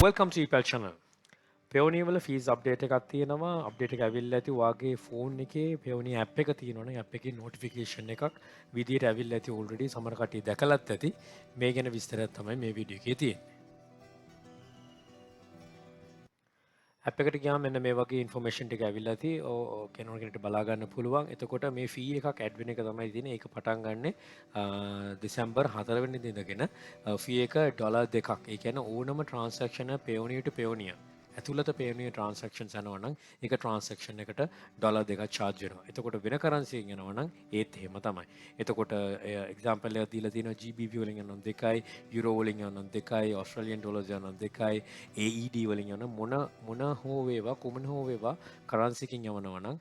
Welcome to EPL channel. Payoneer වල fees update එකක් තියෙනවා. update එක ඇවිල්ලා ඇති ඔයාගේ phone එකේ Payoneer app එක තියෙනවනේ app එකේ notification එකක් විදියට ඇවිල්ලා ඇති already සමහර කට්ටිය දැකලත් ඇති. මේ ගැන විස්තරයක් තමයි මේ වීඩියෝ එකේ තියෙන්නේ. app එකට ගියාම මෙන්න මේ වගේ information ටික ඇවිල්ලා ඇති. කෙනෙකුට කෙනෙක්ට බලා ගන්න පුළුවන්. එතකොට මේ fee එකක් add වෙන එක තමයි තියෙන්නේ. ඒක පටන් ගන්නෙ දෙසැම්බර් 4 වෙනිදා ඉඳගෙන fee එක $2. ඒ කියන්නේ ඕනම transaction Payoneer to Payoneer ඇතුළත Payoneer transactions යනවා නම් ඒක transaction එකට $2 charge වෙනවා. එතකොට වෙන currency එකෙන් යනවා නම් ඒත් එහෙම තමයි. එතකොට example එකක් දීලා තියෙනවා GBP වලින් යනවා 2යි, euro වලින් යනවා 2යි, Australian dollars යනවා 2යි, AED වලින් යන මොන හෝ වේවා කොමන හෝ වේවා currency එකකින් යවනවා නම්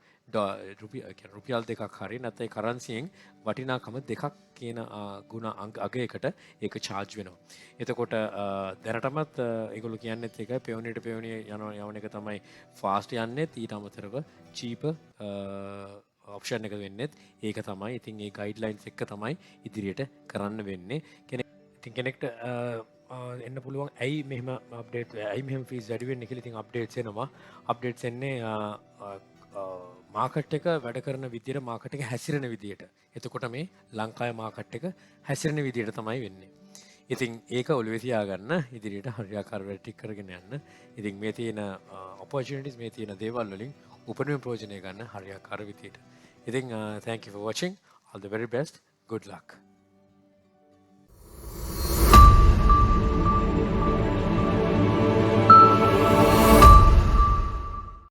රුපියල් දෙකක් හරි නැත්නම් කරන්සියෙන් වටිනාකම දෙකක් කියන ගුණ අගයකට ඒක charge වෙනවා. එතකොට දැනටමත් ඒගොල්ලෝ කියන්නේත් ඒකයි Payoneer to Payoneer යවන එක තමයි fast යන්නේ ඊට අමතරව cheap option එක වෙන්නේත් ඒක තමයි. ඉතින් ඒ guidelines එක තමයි ඉදිරියට කරන්න වෙන්නේ. කෙනෙක්ට එන්න පුළුවන් ඇයි මෙහෙම අප්ඩේට් ඇයි මෙහෙම ෆීස් වැඩි වෙන්නේ කියලා. ඉතින් අප්ඩේට්ස් එනවා. අප්ඩේට්ස් එන්නේ මාකට් එක වැඩ කරන විදියට මාකට් එක හැසිරෙන විදියට. එතකොට මේ ලංකාවේ මාකට් එක හැසිරෙන විදියට තමයි වෙන්නේ. ඉතින් ඒක ඔළුවේ තියාගන්න ඉදිරියට හරියාකාර වැඩ ටික කරගෙන යන්න. ඉතින් මේ තියෙන opportunities මේ තියෙන දේවල් වලින් උපරිම ප්‍රයෝජනය ගන්න හරියාකාර විදියට. ඉතින් thank you for watching. All the very best. Good luck.